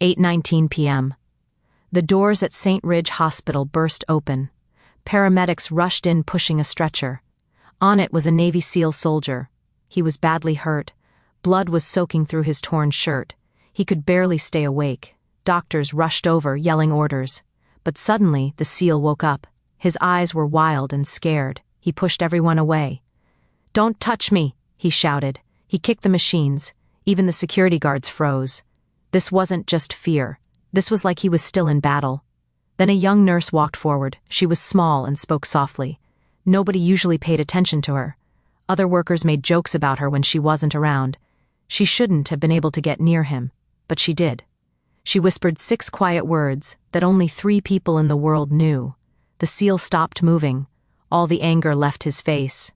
8:19 p.m. The doors at St. Ridge Hospital burst open. Paramedics rushed in pushing a stretcher. On it was a Navy SEAL soldier. He was badly hurt. Blood was soaking through his torn shirt. He could barely stay awake. Doctors rushed over, yelling orders. But suddenly, the SEAL woke up. His eyes were wild and scared. He pushed everyone away. "Don't touch me," he shouted. He kicked the machines. Even the security guards froze. This wasn't just fear. This was like he was still in battle. Then a young nurse walked forward. She was small and spoke softly. Nobody usually paid attention to her. Other workers made jokes about her when she wasn't around. She shouldn't have been able to get near him, but she did. She whispered 6 quiet words that only 3 people in the world knew. The SEAL stopped moving. All the anger left his face.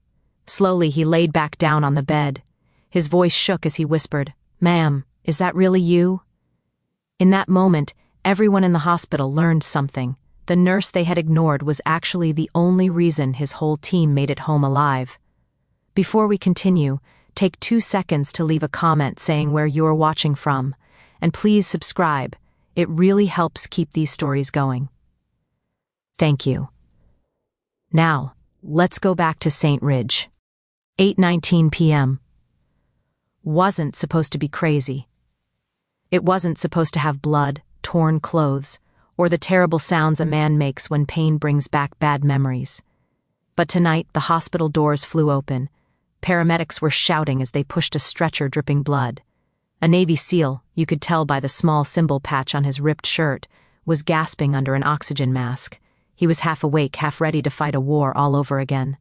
Slowly he laid back down on the bed. His voice shook as he whispered, "Ma'am, is that really you?" In that moment, everyone in the hospital learned something. The nurse they had ignored was actually the only reason his whole team made it home alive. Before we continue, take 2 seconds to leave a comment saying where you're watching from, and please subscribe. It really helps keep these stories going. Thank you. Now, let's go back to St. Ridge. 8:19 p.m. Wasn't supposed to be crazy. It wasn't supposed to have blood, torn clothes, or the terrible sounds a man makes when pain brings back bad memories. But tonight, the hospital doors flew open. Paramedics were shouting as they pushed a stretcher dripping blood. A Navy SEAL, you could tell by the small symbol patch on his ripped shirt, was gasping under an oxygen mask. He was half awake, half ready to fight a war all over again.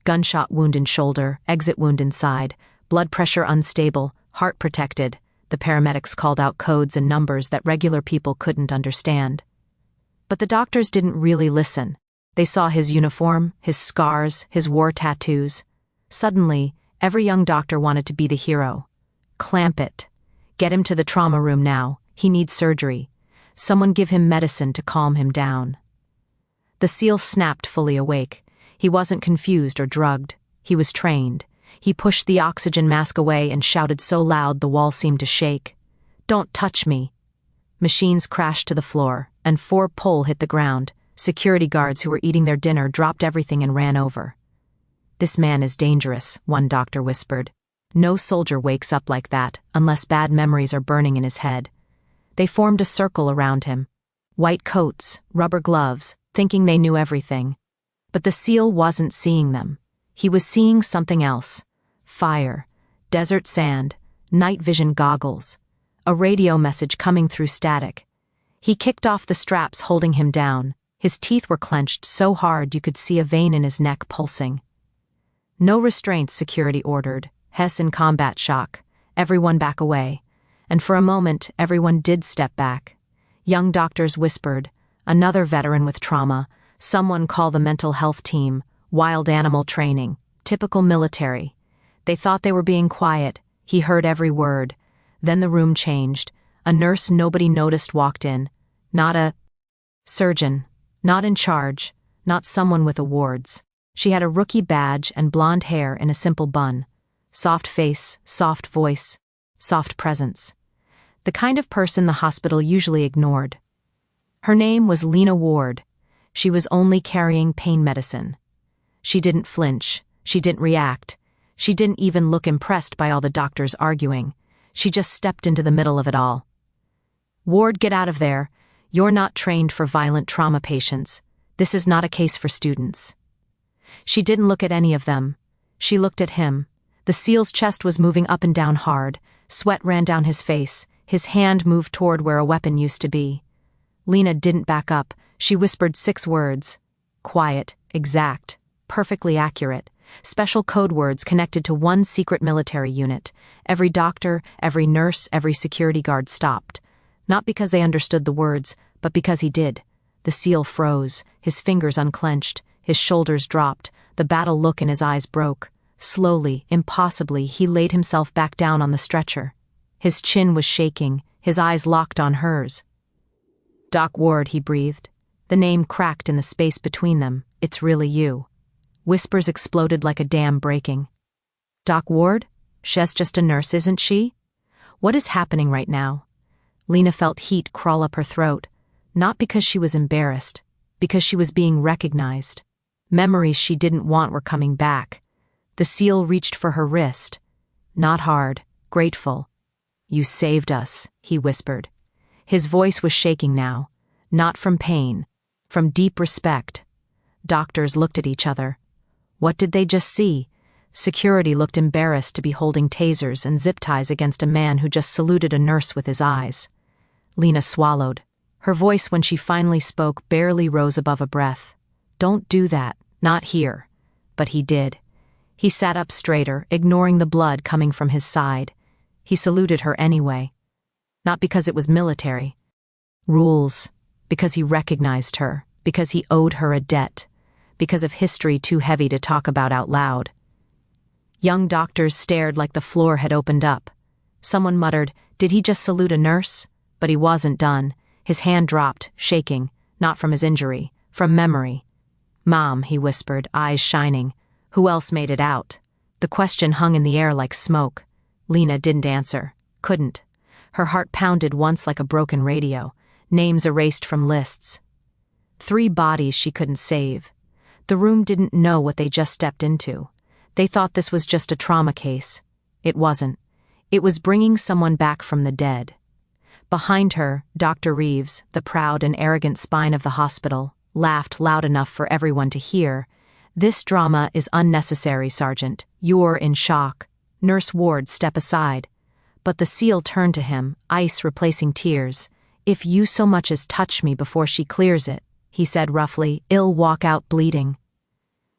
Gunshot wound in shoulder, exit wound inside, blood pressure unstable, heart protected. The paramedics called out codes and numbers that regular people couldn't understand. But the doctors didn't really listen. They saw his uniform, his scars, his war tattoos. Suddenly, every young doctor wanted to be the hero. Clamp it. Get him to the trauma room now. He needs surgery. Someone give him medicine to calm him down. The SEAL snapped, fully awake. He wasn't confused or drugged. He was trained. He pushed the oxygen mask away and shouted so loud the wall seemed to shake. "Don't touch me." Machines crashed to the floor, and 4 pole hit the ground. Security guards who were eating their dinner dropped everything and ran over. "This man is dangerous," one doctor whispered. "No soldier wakes up like that unless bad memories are burning in his head." They formed a circle around him. White coats, rubber gloves, thinking they knew everything. But the SEAL wasn't seeing them. He was seeing something else. Fire, desert sand, night vision goggles, a radio message coming through static. He kicked off the straps holding him down. His teeth were clenched so hard you could see a vein in his neck pulsing. "No restraints," security ordered. Hess in combat shock. "Everyone back away." And for a moment, everyone did step back. Young doctors whispered. Another veteran with trauma. Someone call the mental health team. Wild animal training. Typical military. They thought they were being quiet. He heard every word. Then the room changed. A nurse nobody noticed walked in. Not a surgeon. Not in charge. Not someone with awards. She had a rookie badge and blonde hair in a simple bun. Soft face, soft voice, soft presence. The kind of person the hospital usually ignored. Her name was Lena Ward. She was only carrying pain medicine. She didn't flinch. She didn't react. She didn't even look impressed by all the doctors arguing. She just stepped into the middle of it all. "Ward, get out of there. You're not trained for violent trauma patients. This is not a case for students." She didn't look at any of them. She looked at him. The SEAL's chest was moving up and down hard. Sweat ran down his face. His hand moved toward where a weapon used to be. Lena didn't back up. She whispered 6 words. Quiet, exact, perfectly accurate. Special code words connected to one secret military unit. Every doctor, every nurse, every security guard stopped. Not because they understood the words, but because he did. The SEAL froze. His fingers unclenched. His shoulders dropped. The battle look in his eyes broke. Slowly, impossibly, he laid himself back down on the stretcher. His chin was shaking. His eyes locked on hers. "Doc Ward," he breathed. The name cracked in the space between them. "It's really you." Whispers exploded like a dam breaking. "Doc Ward? She's just a nurse, isn't she? What is happening right now?" Lena felt heat crawl up her throat, not because she was embarrassed, because she was being recognized. Memories she didn't want were coming back. The SEAL reached for her wrist. Not hard, grateful. "You saved us," he whispered. His voice was shaking now, not from pain, from deep respect. Doctors looked at each other. What did they just see? Security looked embarrassed to be holding tasers and zip ties against a man who just saluted a nurse with his eyes. Lena swallowed. Her voice, when she finally spoke, barely rose above a breath. "Don't do that, not here." But he did. He sat up straighter, ignoring the blood coming from his side. He saluted her anyway. Not because it was military. Rules. Because he recognized her. Because he owed her a debt. Because of history too heavy to talk about out loud. Young doctors stared like the floor had opened up. Someone muttered, "Did he just salute a nurse?" But he wasn't done. His hand dropped, shaking, not from his injury, from memory. "Mom," he whispered, eyes shining. "Who else made it out?" The question hung in the air like smoke. Lena didn't answer. Couldn't. Her heart pounded once like a broken radio. Names erased from lists. 3 bodies she couldn't save. The room didn't know what they just stepped into. They thought this was just a trauma case. It wasn't. It was bringing someone back from the dead. Behind her, Dr. Reeves, the proud and arrogant spine of the hospital, laughed loud enough for everyone to hear. "This drama is unnecessary, Sergeant. You're in shock." Nurse Ward, "Step aside." But the SEAL turned to him, ice replacing tears. "If you so much as touch me before she clears it," he said roughly, "I'll walk out bleeding."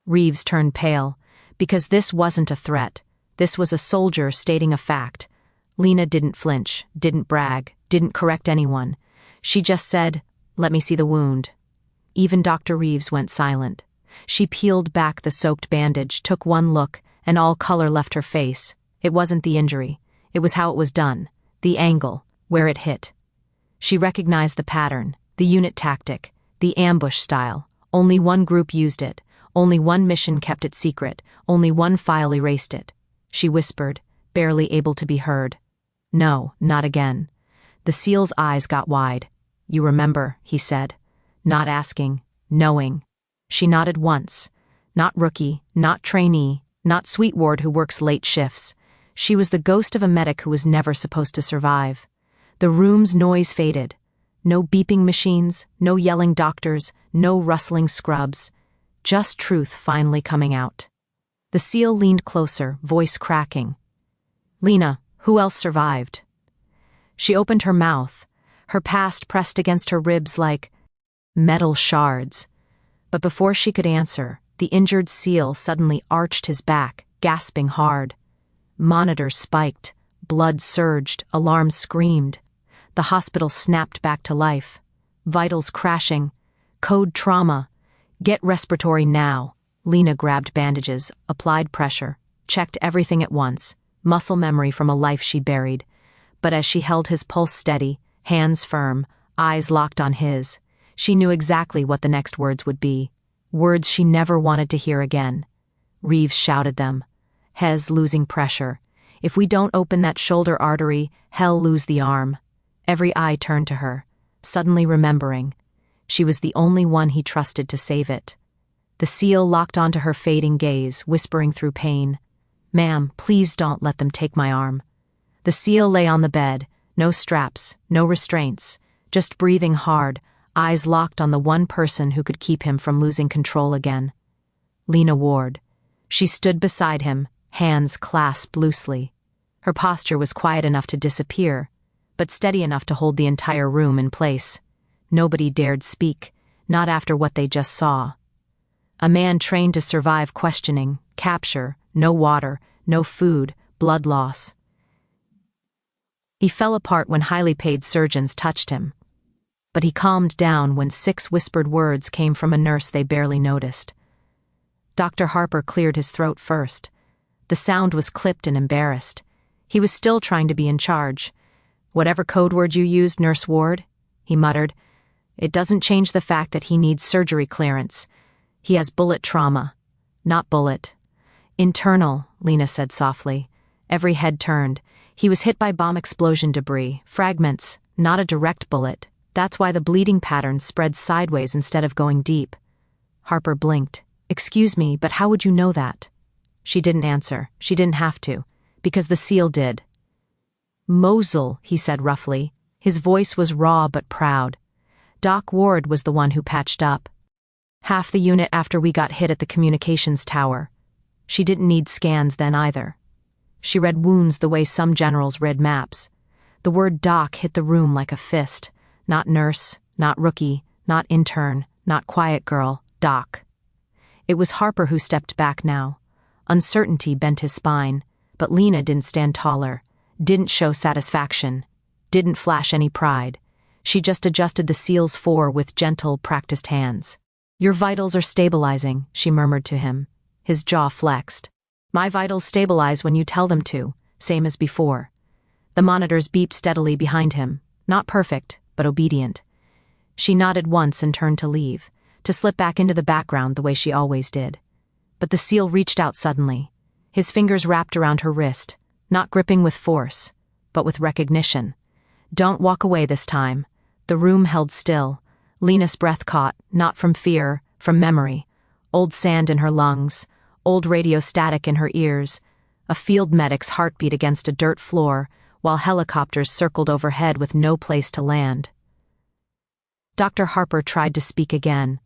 Reeves turned pale, because this wasn't a threat. This was a soldier stating a fact. Lena didn't flinch, didn't brag, didn't correct anyone. She just said, "Let me see the wound." Even Dr. Reeves went silent. She peeled back the soaked bandage, took one look, and all color left her face. It wasn't the injury. It was how it was done, the angle, where it hit. She recognized the pattern, the unit tactic, the ambush style. Only one group used it. Only one mission kept it secret. Only one file erased it. She whispered, barely able to be heard. "No, not again." The SEAL's eyes got wide. "You remember," he said. Not asking, knowing. She nodded once. Not rookie, not trainee, not sweet ward who works late shifts. She was the ghost of a medic who was never supposed to survive. The room's noise faded. No beeping machines, no yelling doctors, no rustling scrubs. Just truth finally coming out. The SEAL leaned closer, voice cracking. "Lena, who else survived?" She opened her mouth, her past pressed against her ribs like metal shards. But before she could answer, the injured SEAL suddenly arched his back, gasping hard. Monitors spiked, blood surged, alarms screamed. The hospital snapped back to life. Vitals crashing. Code trauma. "Get respiratory now." Lena grabbed bandages, applied pressure, checked everything at once, muscle memory from a life she buried. But as she held his pulse steady, hands firm, eyes locked on his, she knew exactly what the next words would be. Words she never wanted to hear again. Reeves shouted them. "Hez losing pressure. If we don't open that shoulder artery, hell lose the arm." Every eye turned to her, suddenly remembering. She was the only one he trusted to save it. The SEAL locked onto her fading gaze, whispering through pain, "Ma'am, please don't let them take my arm." The SEAL lay on the bed, no straps, no restraints, just breathing hard, eyes locked on the one person who could keep him from losing control again. Lena Ward. She stood beside him, hands clasped loosely. Her posture was quiet enough to disappear, but steady enough to hold the entire room in place. Nobody dared speak, not after what they just saw. A man trained to survive questioning, capture, no water, no food, blood loss. He fell apart when highly paid surgeons touched him. But he calmed down when 6 whispered words came from a nurse they barely noticed. Dr. Harper cleared his throat first. The sound was clipped and embarrassed. He was still trying to be in charge. "Whatever code word you used, Nurse Ward," he muttered, "it doesn't change the fact that he needs surgery clearance. He has bullet trauma." "Not bullet. Internal," Lena said softly. Every head turned. He was hit by bomb explosion debris, fragments, not a direct bullet. That's why the bleeding pattern spread sideways instead of going deep. Harper blinked. Excuse me, but how would you know that? She didn't answer. She didn't have to, because the SEAL did. Mosul, he said roughly. His voice was raw but proud. Doc Ward was the one who patched up. Half the unit after we got hit at the communications tower. She didn't need scans then either. She read wounds the way some generals read maps. The word doc hit the room like a fist. Not nurse, not rookie, not intern, not quiet girl, doc. It was Harper who stepped back now. Uncertainty bent his spine, but Lena didn't stand taller, didn't show satisfaction, didn't flash any pride. She just adjusted the SEAL's 4 with gentle, practiced hands. Your vitals are stabilizing, she murmured to him. His jaw flexed. My vitals stabilize when you tell them to, same as before. The monitors beeped steadily behind him, not perfect, but obedient. She nodded once and turned to leave, to slip back into the background the way she always did. But the SEAL reached out suddenly, his fingers wrapped around her wrist, not gripping with force, but with recognition. Don't walk away this time. The room held still. Lena's breath caught, not from fear, from memory. Old sand in her lungs, old radio static in her ears, a field medic's heartbeat against a dirt floor, while helicopters circled overhead with no place to land. Dr. Harper tried to speak again.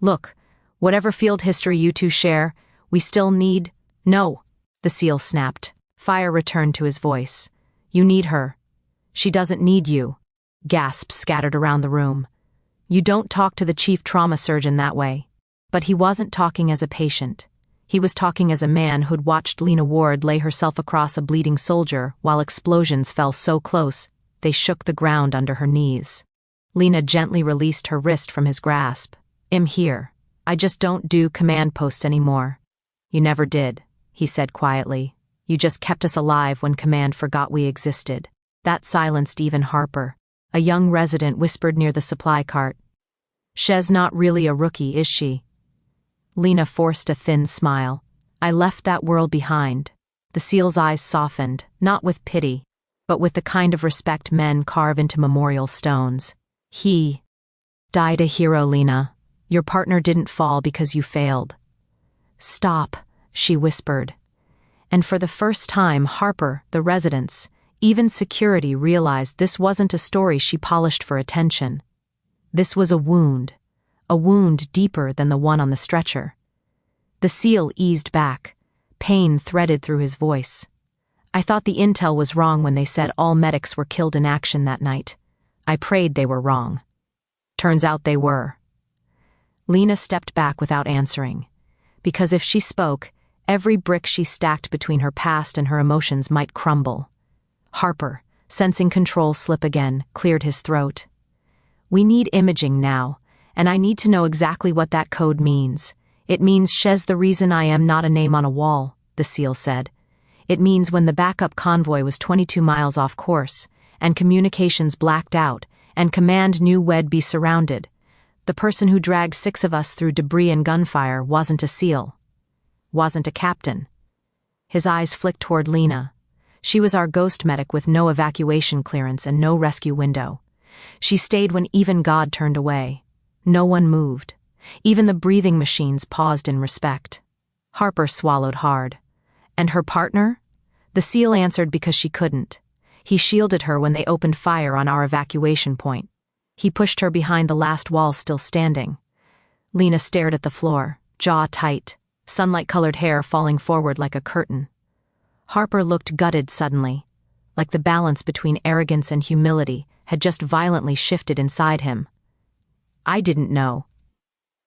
Look, whatever field history you two share, we still need— No, the SEAL snapped. Fire returned to his voice. You need her. She doesn't need you. Gasps scattered around the room. You don't talk to the chief trauma surgeon that way. But he wasn't talking as a patient. He was talking as a man who'd watched Lena Ward lay herself across a bleeding soldier while explosions fell so close they shook the ground under her knees. Lena gently released her wrist from his grasp. I'm here. I just don't do command posts anymore. You never did, he said quietly. You just kept us alive when command forgot we existed. That silenced even Harper. A young resident whispered near the supply cart. She's not really a rookie, is she? Lena forced a thin smile. I left that world behind. The SEAL's eyes softened, not with pity, but with the kind of respect men carve into memorial stones. He died a hero, Lena. Your partner didn't fall because you failed. Stop, she whispered. And for the first time, Harper, the residents, even security realized this wasn't a story she polished for attention. This was a wound deeper than the one on the stretcher. The SEAL eased back, pain threaded through his voice. I thought the intel was wrong when they said all medics were killed in action that night. I prayed they were wrong. Turns out they were. Lena stepped back without answering, because if she spoke, every brick she stacked between her past and her emotions might crumble. Harper, sensing control slip again, cleared his throat. We need imaging now, and I need to know exactly what that code means. It means she's the reason I am not a name on a wall, the SEAL said. It means when the backup convoy was 22 miles off course, and communications blacked out, and command knew we'd be surrounded. The person who dragged 6 of us through debris and gunfire wasn't a SEAL. Wasn't a captain. His eyes flicked toward Lena. She was our ghost medic with no evacuation clearance and no rescue window. She stayed when even God turned away. No one moved. Even the breathing machines paused in respect. Harper swallowed hard. And her partner? The SEAL answered because she couldn't. He shielded her when they opened fire on our evacuation point. He pushed her behind the last wall still standing. Lena stared at the floor, jaw tight, sunlight-colored hair falling forward like a curtain. Harper looked gutted suddenly, like the balance between arrogance and humility had just violently shifted inside him. I didn't know.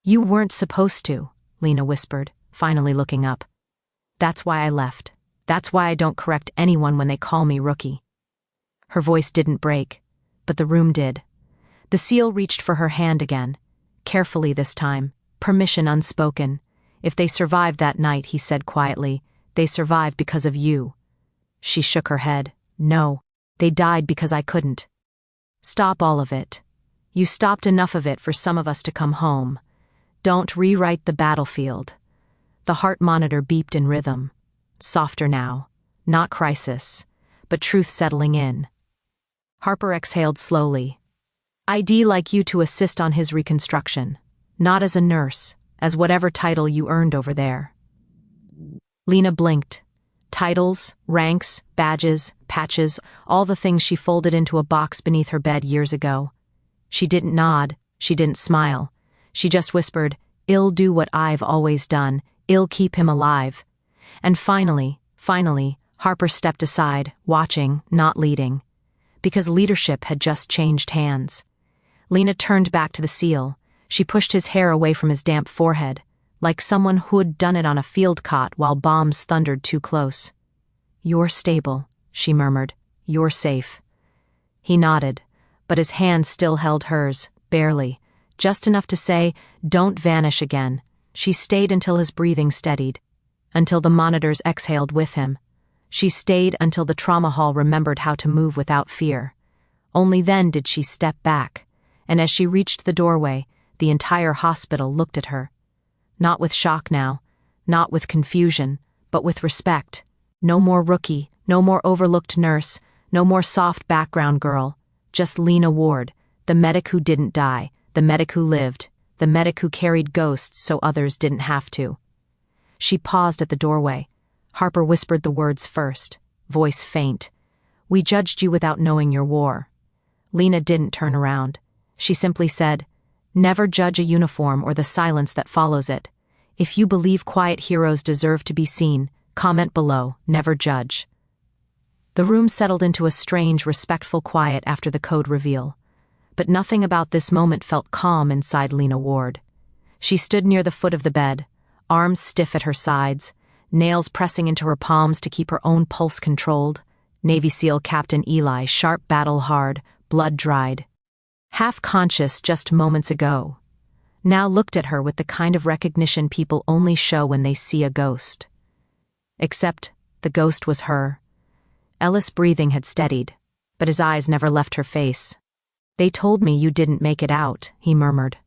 You weren't supposed to, Lena whispered, finally looking up. That's why I left. That's why I don't correct anyone when they call me rookie. Her voice didn't break, but the room did. The SEAL reached for her hand again, carefully this time, permission unspoken. If they survived that night, he said quietly, they survived because of you. She shook her head. No, they died because I couldn't. Stop all of it. You stopped enough of it for some of us to come home. Don't rewrite the battlefield. The heart monitor beeped in rhythm. Softer now. Not crisis, but truth settling in. Harper exhaled slowly. I'd like you to assist on his reconstruction. Not as a nurse, as whatever title you earned over there. Lena blinked. Titles, ranks, badges, patches, all the things she folded into a box beneath her bed years ago. She didn't nod, she didn't smile. She just whispered, "I'll do what I've always done, I'll keep him alive." And finally, Harper stepped aside, watching, not leading. Because leadership had just changed hands. Lena turned back to the SEAL. She pushed his hair away from his damp forehead, like someone who'd done it on a field cot while bombs thundered too close. "You're stable," she murmured. "You're safe." He nodded, but his hand still held hers, barely, just enough to say, "Don't vanish again." She stayed until his breathing steadied, until the monitors exhaled with him. She stayed until the trauma hall remembered how to move without fear. Only then did she step back, and as she reached the doorway, the entire hospital looked at her. Not with shock now, not with confusion, but with respect. No more rookie, no more overlooked nurse, no more soft background girl. Just Lena Ward, the medic who didn't die, the medic who lived, the medic who carried ghosts so others didn't have to. She paused at the doorway. Harper whispered the words first, voice faint. "We judged you without knowing your war." Lena didn't turn around. She simply said, "Never judge a uniform or the silence that follows it. If you believe quiet heroes deserve to be seen, comment below, never judge." The room settled into a strange, respectful quiet after the code reveal. But nothing about this moment felt calm inside Lena Ward. She stood near the foot of the bed, arms stiff at her sides, nails pressing into her palms to keep her own pulse controlled. Navy SEAL Captain Eli, sharp battle hard, blood dried. Half conscious just moments ago. Now looked at her with the kind of recognition people only show when they see a ghost. Except the ghost was her. Ellis' breathing had steadied, but his eyes never left her face. "They told me you didn't make it out," he murmured.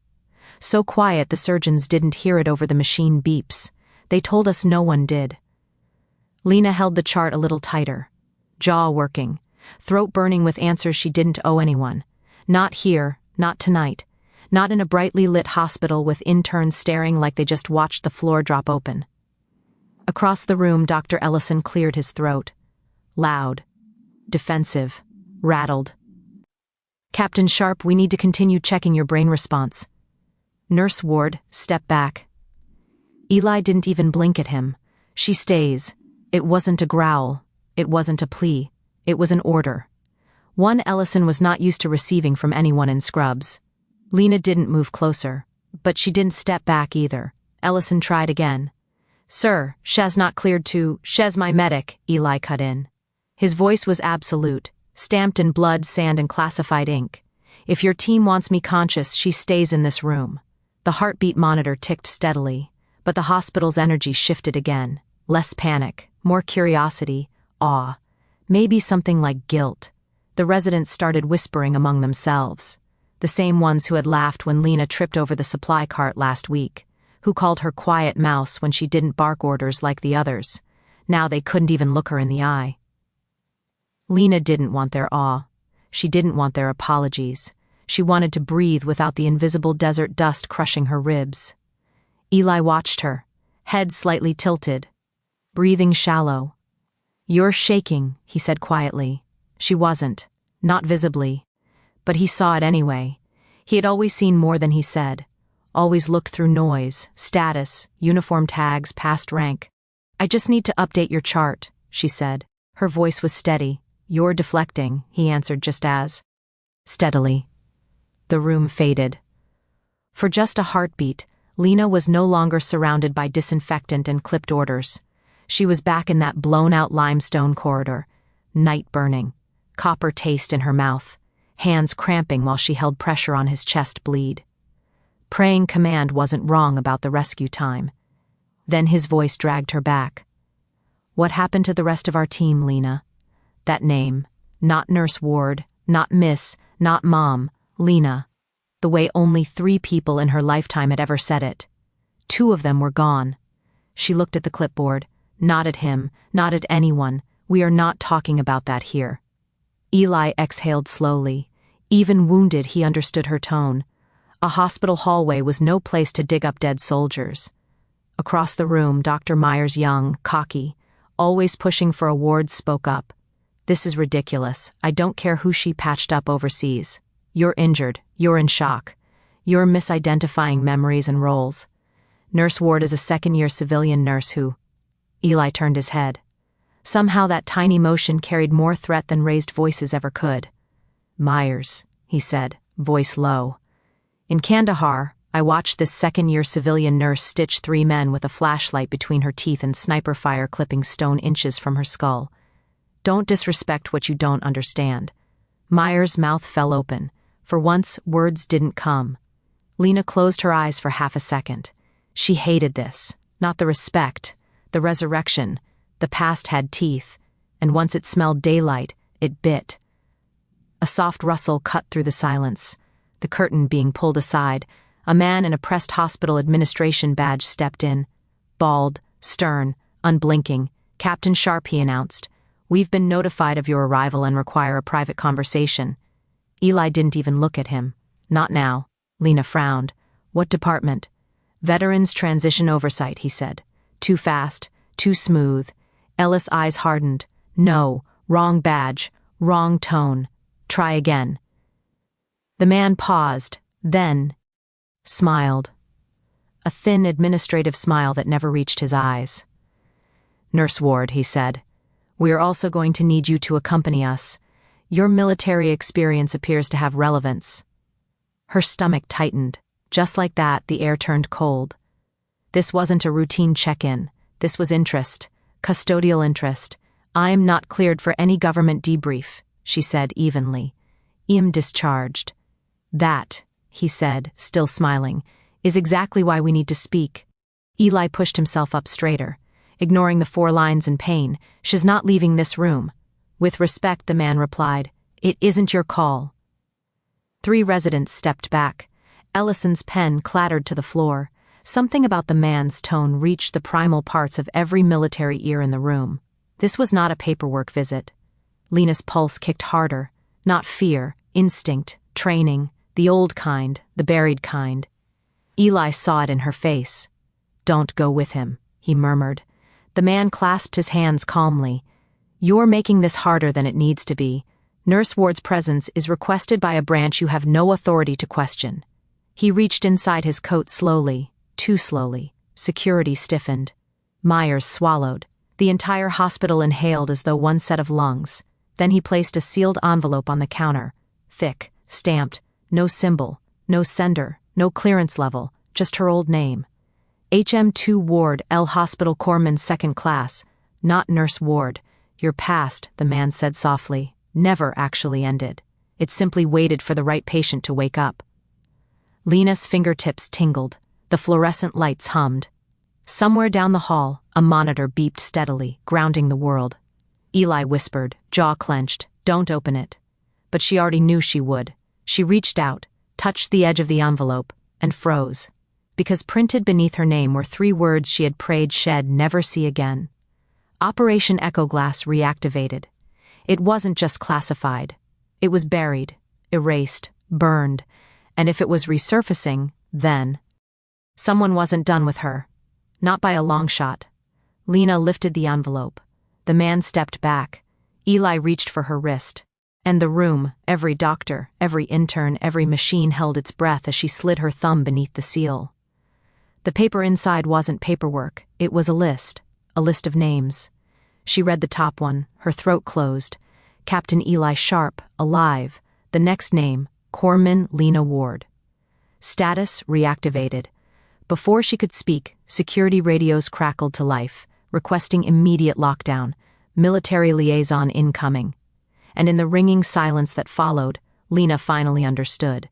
So quiet the surgeons didn't hear it over the machine beeps. "They told us no one did." Lena held the chart a little tighter, jaw working, throat burning with answers she didn't owe anyone. Not here, not tonight, not in a brightly lit hospital with interns staring like they just watched the floor drop open. Across the room, Dr. Ellison cleared his throat. Loud, defensive, rattled. "Captain Sharp, we need to continue checking your brain response." Nurse Ward, step back. Eli didn't even blink at him. "She stays." It wasn't a growl. It wasn't a plea. It was an order. One Ellison was not used to receiving from anyone in scrubs. Lena didn't move closer, but she didn't step back either. Ellison tried again. "Sir, Shez not cleared to, Shez my medic," Eli cut in. His voice was absolute, stamped in blood, sand, and classified ink. "If your team wants me conscious, she stays in this room." The heartbeat monitor ticked steadily, but the hospital's energy shifted again. Less panic, more curiosity, awe, maybe something like guilt. The residents started whispering among themselves. The same ones who had laughed when Lena tripped over the supply cart last week, who called her quiet mouse when she didn't bark orders like the others. Now they couldn't even look her in the eye. Lena didn't want their awe. She didn't want their apologies. She wanted to breathe without the invisible desert dust crushing her ribs. Eli watched her, head slightly tilted, breathing shallow. "You're shaking," he said quietly. She wasn't, not visibly. But he saw it anyway. He had always seen more than he said. Always looked through noise, status, uniform tags, past rank. "I just need to update your chart," she said. Her voice was steady. "You're deflecting," he answered just as steadily. The room faded. For just a heartbeat, Lena was no longer surrounded by disinfectant and clipped orders. She was back in that blown-out limestone corridor, night burning, copper taste in her mouth, hands cramping while she held pressure on his chest bleed. Praying command wasn't wrong about the rescue time. Then his voice dragged her back. "What happened to the rest of our team, Lena?" That name, not Nurse Ward, not Miss, not Mom, Lena. The way only 3 people in her lifetime had ever said it. 2 of them were gone. She looked at the clipboard, not at him, not at anyone. "We are not talking about that here." Eli exhaled slowly. Even wounded, he understood her tone. A hospital hallway was no place to dig up dead soldiers. Across the room, Dr. Myers, young, cocky, always pushing for awards, spoke up. "This is ridiculous. I don't care who she patched up overseas. You're injured. You're in shock. You're misidentifying memories and roles. Nurse Ward is a second-year civilian nurse who—" Eli turned his head. Somehow that tiny motion carried more threat than raised voices ever could. "Myers," he said, voice low. "In Kandahar, I watched this second-year civilian nurse stitch 3 men with a flashlight between her teeth and sniper fire clipping stone inches from her skull. Don't disrespect what you don't understand." Myers' mouth fell open. For once, words didn't come. Lena closed her eyes for half a second. She hated this. Not the respect, the resurrection. The past had teeth, and once it smelled daylight, it bit. A soft rustle cut through the silence. The curtain being pulled aside, a man in a pressed hospital administration badge stepped in. Bald, stern, unblinking. "Captain Sharp," he announced. "We've been notified of your arrival and require a private conversation." Eli didn't even look at him. "Not now." Lena frowned. "What department?" "Veterans Transition Oversight," he said. "Too fast, too smooth." Ellis' eyes hardened. "No, wrong badge, wrong tone. Try again." The man paused, then smiled. A thin administrative smile that never reached his eyes. "Nurse Ward," he said, "we are also going to need you to accompany us. Your military experience appears to have relevance." Her stomach tightened. Just like that, the air turned cold. This wasn't a routine check-in. This was interest. Custodial interest. "I'm not cleared for any government debrief," she said evenly. "I'm discharged." "That," he said, still smiling, "is exactly why we need to speak." Eli pushed himself up straighter, ignoring the 4 lines in pain. "She's not leaving this room." With respect, the man replied, "It isn't your call." 3 residents stepped back. Ellison's pen clattered to the floor. Something about the man's tone reached the primal parts of every military ear in the room. This was not a paperwork visit. Lena's pulse kicked harder. Not fear, instinct, training, the old kind, the buried kind. Eli saw it in her face. "Don't go with him," he murmured. The man clasped his hands calmly. "You're making this harder than it needs to be. Nurse Ward's presence is requested by a branch you have no authority to question." He reached inside his coat slowly. Too slowly. Security stiffened. Myers swallowed. The entire hospital inhaled as though one set of lungs. Then he placed a sealed envelope on the counter. Thick, stamped, no symbol, no sender, no clearance level, just her old name. HM2 Ward, L Hospital Corpsman 2nd Class. "Not Nurse Ward. Your past," the man said softly, "never actually ended. It simply waited for the right patient to wake up." Lena's fingertips tingled. The fluorescent lights hummed. Somewhere down the hall, a monitor beeped steadily, grounding the world. Eli whispered, jaw clenched, "Don't open it." But she already knew she would. She reached out, touched the edge of the envelope, and froze. Because printed beneath her name were 3 words she had prayed she'd never see again. Operation Echo Glass reactivated. It wasn't just classified. It was buried, erased, burned, and if it was resurfacing, then someone wasn't done with her. Not by a long shot. Lena lifted the envelope. The man stepped back. Eli reached for her wrist. And the room, every doctor, every intern, every machine held its breath as she slid her thumb beneath the seal. The paper inside wasn't paperwork. It was a list of names. She read the top one, her throat closed. Captain Eli Sharp, alive. The next name, Corpsman Lena Ward. Status reactivated. Before she could speak, security radios crackled to life, requesting immediate lockdown, military liaison incoming. And in the ringing silence that followed, Lena finally understood.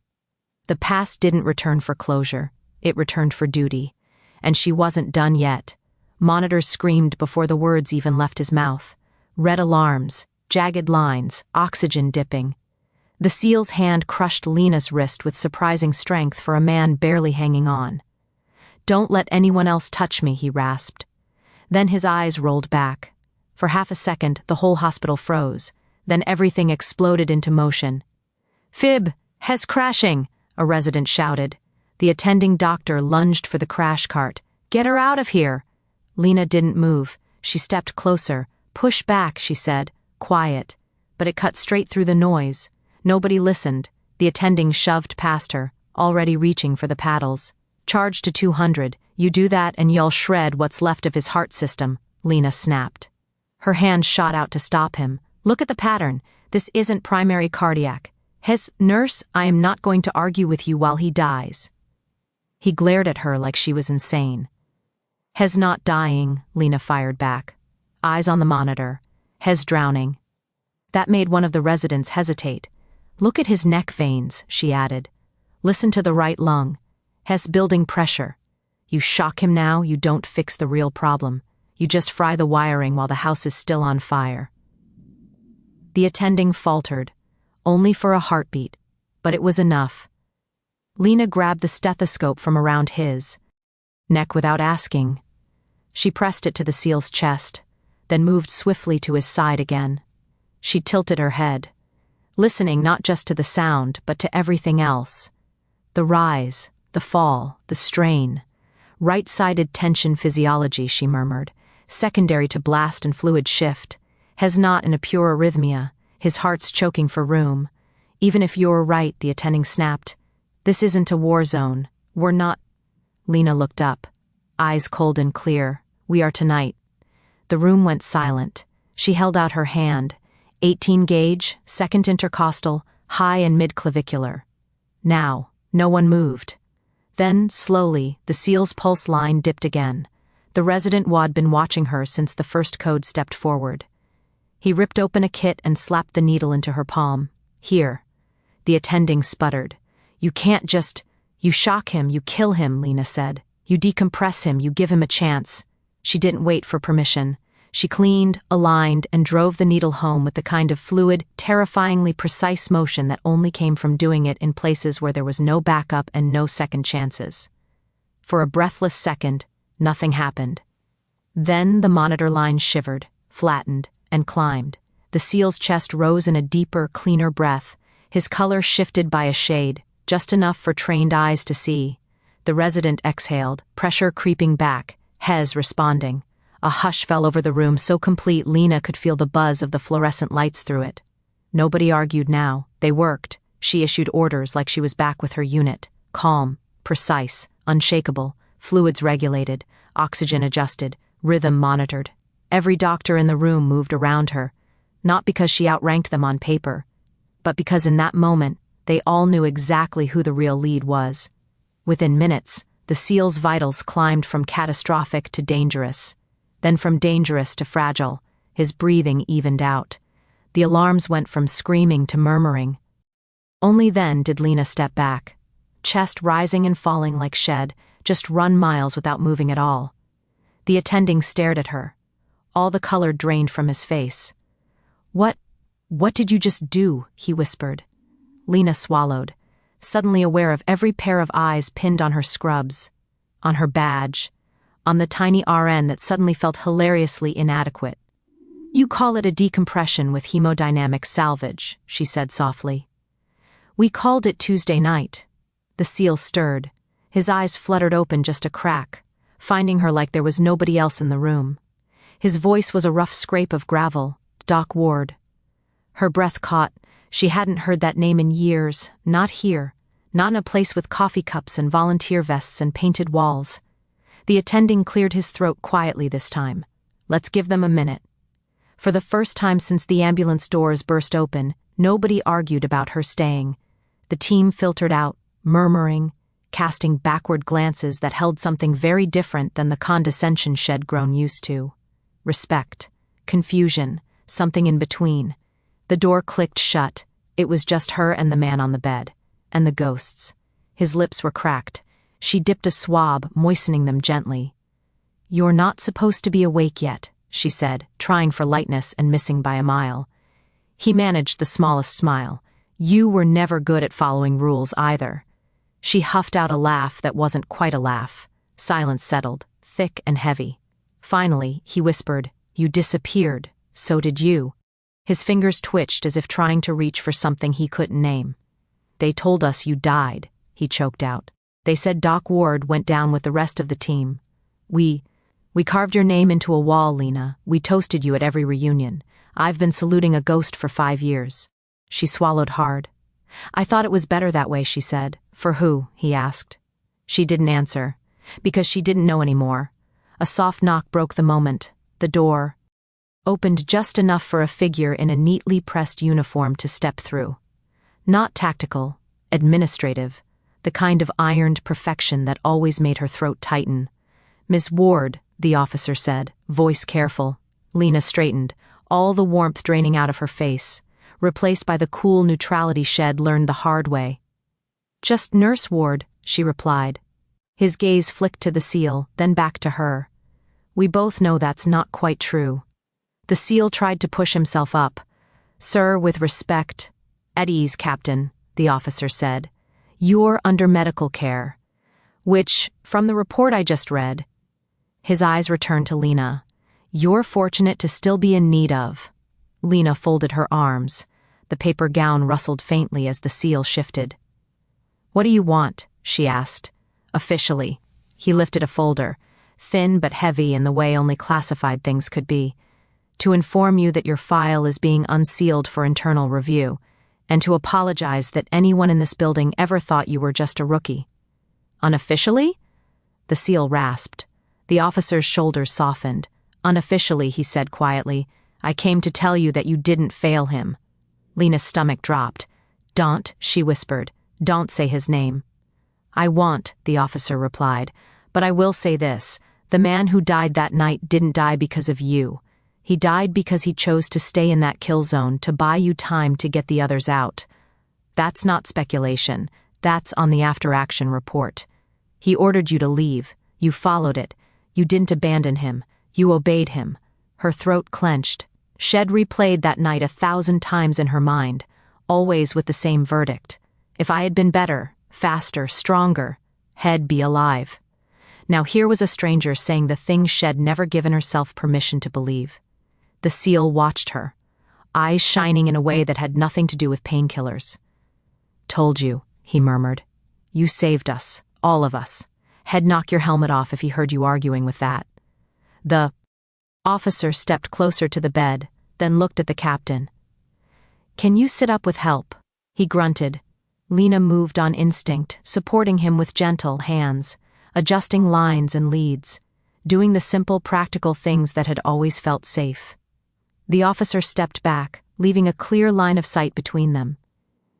The past didn't return for closure, it returned for duty. And she wasn't done yet. Monitors screamed before the words even left his mouth. Red alarms, jagged lines, oxygen dipping. The SEAL's hand crushed Lena's wrist with surprising strength for a man barely hanging on. "Don't let anyone else touch me," he rasped. Then his eyes rolled back. For half a second, the whole hospital froze. Then everything exploded into motion. "Fib! Hes crashing!" a resident shouted. The attending doctor lunged for the crash cart. "Get her out of here!" Lena didn't move. She stepped closer. "Push back," she said. Quiet. But it cut straight through the noise. Nobody listened. The attending shoved past her, already reaching for the paddles. "Charge to 200. You do that and you'll shred what's left of his heart system," Lena snapped. Her hand shot out to stop him. "Look at the pattern. This isn't primary cardiac. Hes, nurse, I am not going to argue with you while he dies." He glared at her like she was insane. "Hes not dying," Lena fired back. Eyes on the monitor. "Hes drowning." That made one of the residents hesitate. "Look at his neck veins," she added. "Listen to the right lung. Hes building pressure. You shock him now, you don't fix the real problem. You just fry the wiring while the house is still on fire." The attending faltered, only for a heartbeat, but it was enough. Lena grabbed the stethoscope from around his neck without asking. She pressed it to the SEAL's chest, then moved swiftly to his side again. She tilted her head, listening not just to the sound, but to everything else. The rise, the fall, the strain. Right-sided tension physiology, she murmured, secondary to blast and fluid shift. Hes not in a pure arrhythmia, his heart's choking for room. "Even if you're right," the attending snapped. "This isn't a war zone. We're not—" Lena looked up, eyes cold and clear. "We are tonight." The room went silent. She held out her hand. 18 gauge, second intercostal, high and mid-clavicular. Now, no one moved. Then, slowly, the SEAL's pulse line dipped again. The resident who'd been watching her since the first code stepped forward. He ripped open a kit and slapped the needle into her palm. "Here." The attending sputtered. "You can't just—" "You shock him, you kill him," Lena said. "You decompress him, you give him a chance." She didn't wait for permission. She cleaned, aligned, and drove the needle home with the kind of fluid, terrifyingly precise motion that only came from doing it in places where there was no backup and no second chances. For a breathless second, nothing happened. Then the monitor line shivered, flattened, and climbed. The SEAL's chest rose in a deeper, cleaner breath. His color shifted by a shade, just enough for trained eyes to see. The resident exhaled, pressure creeping back, Hes responding. A hush fell over the room so complete Lena could feel the buzz of the fluorescent lights through it. Nobody argued now. They worked. She issued orders like she was back with her unit. Calm, precise, unshakable, fluids regulated, oxygen adjusted, rhythm monitored. Every doctor in the room moved around her, not because she outranked them on paper, but because in that moment, they all knew exactly who the real lead was. Within minutes, the SEAL's vitals climbed from catastrophic to dangerous. Then from dangerous to fragile, his breathing evened out. The alarms went from screaming to murmuring. Only then did Lena step back. Chest rising and falling like shed, just run miles without moving at all. The attending stared at her. All the color drained from his face. What did you just do?" he whispered. Lena swallowed, suddenly aware of every pair of eyes pinned on her scrubs, on her badge, on the tiny RN that suddenly felt hilariously inadequate. "You call it a decompression with hemodynamic salvage," she said softly. "We called it Tuesday night." The SEAL stirred. His eyes fluttered open just a crack, finding her like there was nobody else in the room. His voice was a rough scrape of gravel. "Doc Ward." Her breath caught. She hadn't heard that name in years, not here, not in a place with coffee cups and volunteer vests and painted walls. The attending cleared his throat quietly this time. "Let's give them a minute." For the first time since the ambulance doors burst open, nobody argued about her staying. The team filtered out, murmuring, casting backward glances that held something very different than the condescension she'd grown used to. Respect, confusion, something in between. The door clicked shut. It was just her and the man on the bed. And the ghosts. His lips were cracked. She dipped a swab, moistening them gently. "You're not supposed to be awake yet," she said, trying for lightness and missing by a mile. He managed the smallest smile. "You were never good at following rules either." She huffed out a laugh that wasn't quite a laugh. Silence settled, thick and heavy. Finally, he whispered, "You disappeared. So did you." His fingers twitched as if trying to reach for something he couldn't name. "They told us you died," he choked out. "They said Doc Ward went down with the rest of the team. We carved your name into a wall, Lena. We toasted you at every reunion. I've been saluting a ghost for 5 years." She swallowed hard. "I thought it was better that way," she said. "For who?" he asked. She didn't answer, because she didn't know anymore. A soft knock broke the moment. The door opened just enough for a figure in a neatly pressed uniform to step through. Not tactical, administrative, the kind of ironed perfection that always made her throat tighten. "Miss Ward," the officer said, voice careful. Lena straightened, all the warmth draining out of her face, replaced by the cool neutrality Shed learned the hard way. "Just Nurse Ward," she replied. His gaze flicked to the seal, then back to her. "We both know that's not quite true." The SEAL tried to push himself up. "Sir, with respect." "At ease, Captain," the officer said. "You're under medical care. Which, from the report I just read." His eyes returned to Lena. "You're fortunate to still be in need of." Lena folded her arms. The paper gown rustled faintly as the SEAL shifted. "What do you want?" she asked. "Officially." He lifted a folder, thin but heavy in the way only classified things could be. "To inform you that your file is being unsealed for internal review, and to apologize that anyone in this building ever thought you were just a rookie." "Unofficially?" The SEAL rasped. The officer's shoulders softened. "Unofficially," he said quietly, "I came to tell you that you didn't fail him." Lena's stomach dropped. "Don't," she whispered. "Don't say his name." "I won't," the officer replied. "But I will say this. The man who died that night didn't die because of you. He died because he chose to stay in that kill zone to buy you time to get the others out. That's not speculation. That's on the after-action report. He ordered you to leave. You followed it. You didn't abandon him. You obeyed him." Her throat clenched. Shed replayed that night 1,000 times in her mind, always with the same verdict. If I had been better, faster, stronger, He'd be alive. Now here was a stranger saying the things Shed never given herself permission to believe. The SEAL watched her, eyes shining in a way that had nothing to do with painkillers. "Told you," he murmured. "You saved us, all of us. He'd knock your helmet off if he heard you arguing with that." The officer stepped closer to the bed, then looked at the captain. "Can you sit up with help?" He grunted. Lena moved on instinct, supporting him with gentle hands, adjusting lines and leads, doing the simple practical things that had always felt safe. The officer stepped back, leaving a clear line of sight between them.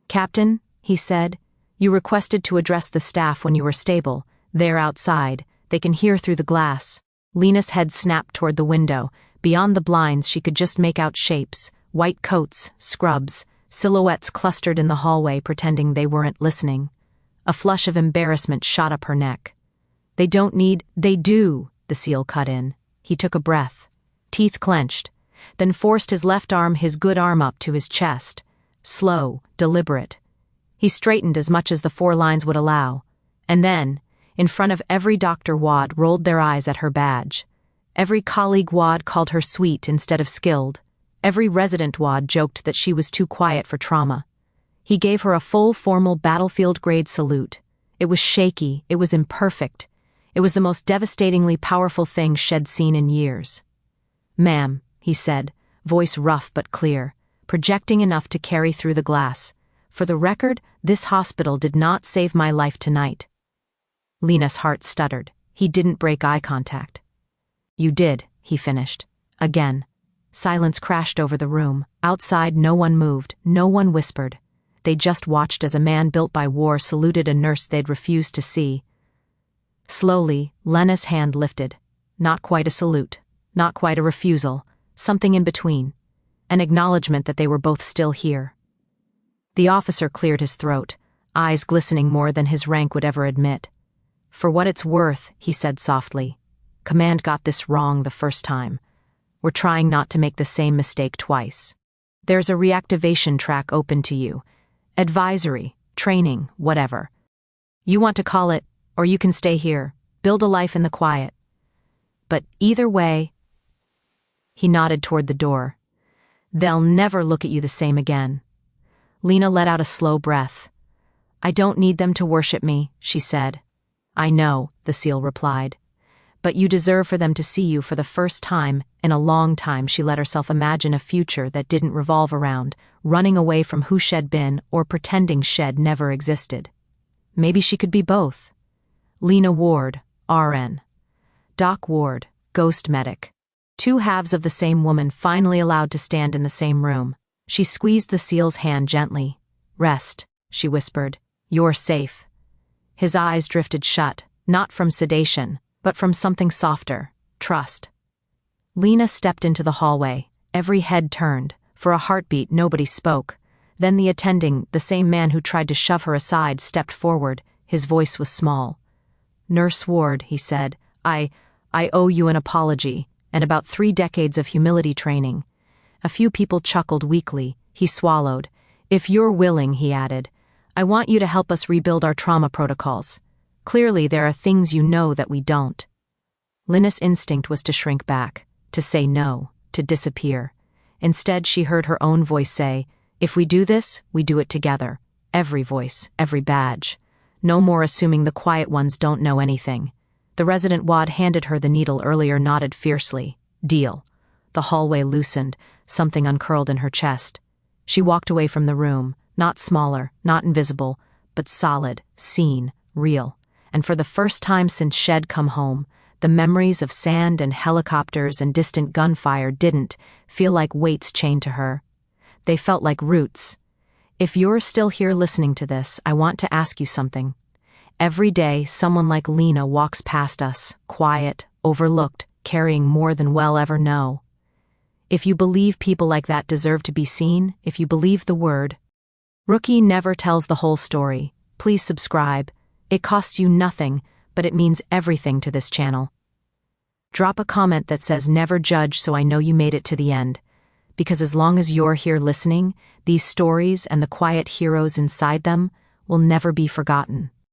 "Captain," he said, "you requested to address the staff when you were stable. They're outside. They can hear through the glass." Lena's head snapped toward the window. Beyond the blinds she could just make out shapes, white coats, scrubs, silhouettes clustered in the hallway pretending they weren't listening. A flush of embarrassment shot up her neck. "They don't need—" "They do," the SEAL cut in. He took a breath, teeth clenched, then forced his left arm, his good arm, up to his chest. Slow, deliberate. He straightened as much as the 4 lines would allow, and then, in front of every Dr. Wad, rolled their eyes at her badge. Every colleague Wad called her sweet instead of skilled. Every resident Wad joked that she was too quiet for trauma. He gave her a full, formal battlefield-grade salute. It was shaky, it was imperfect. It was the most devastatingly powerful thing Shed'd seen in years. "Ma'am," he said, voice rough but clear, projecting enough to carry through the glass. "For the record, this hospital did not save my life tonight." Lena's heart stuttered. He didn't break eye contact. "You did," he finished. Again. Silence crashed over the room. Outside, no one moved, no one whispered. They just watched as a man built by war saluted a nurse they'd refused to see. Slowly, Lena's hand lifted. Not quite a salute, not quite a refusal, something in between. An acknowledgement that they were both still here. The officer cleared his throat, eyes glistening more than his rank would ever admit. "For what it's worth," he said softly, "Command got this wrong the first time. We're trying not to make the same mistake twice. There's a reactivation track open to you. Advisory, training, whatever. You want to call it, or you can stay here, build a life in the quiet. But either way—" He nodded toward the door. They'll never look at you the same again. Lena let out a slow breath. I don't need them to worship me, she said. I know, the seal replied. But you deserve for them to see you for the first time in a long time. She let herself imagine a future that didn't revolve around running away from who she'd been or pretending she'd never existed. Maybe she could be both. Lena Ward, RN. Doc Ward, ghost medic. Two halves of the same woman finally allowed to stand in the same room. She squeezed the seal's hand gently. Rest, she whispered. You're safe. His eyes drifted shut, not from sedation, but from something softer, trust. Lena stepped into the hallway. Every head turned. For a heartbeat, nobody spoke. Then the attending, the same man who tried to shove her aside, stepped forward. His voice was small. Nurse Ward, he said, I owe you an apology, and about 3 decades of humility training. A few people chuckled weakly. He swallowed. If you're willing, he added, I want you to help us rebuild our trauma protocols. Clearly there are things you know that we don't. Lena's instinct was to shrink back, to say no, to disappear. Instead, she heard her own voice say, if we do this, we do it together. Every voice, every badge. No more assuming the quiet ones don't know anything. The resident WAD handed her the needle earlier, nodded fiercely. Deal. The hallway loosened, something uncurled in her chest. She walked away from the room, not smaller, not invisible, but solid, seen, real. And for the first time since she'd come home, the memories of sand and helicopters and distant gunfire didn't feel like weights chained to her. They felt like roots. If you're still here listening to this, I want to ask you something. Every day, someone like Lena walks past us, quiet, overlooked, carrying more than we'll ever know. If you believe people like that deserve to be seen, if you believe the word, Rookie never tells the whole story. Please subscribe. It costs you nothing, but it means everything to this channel. Drop a comment that says never judge so I know you made it to the end. Because as long as you're here listening, these stories and the quiet heroes inside them will never be forgotten.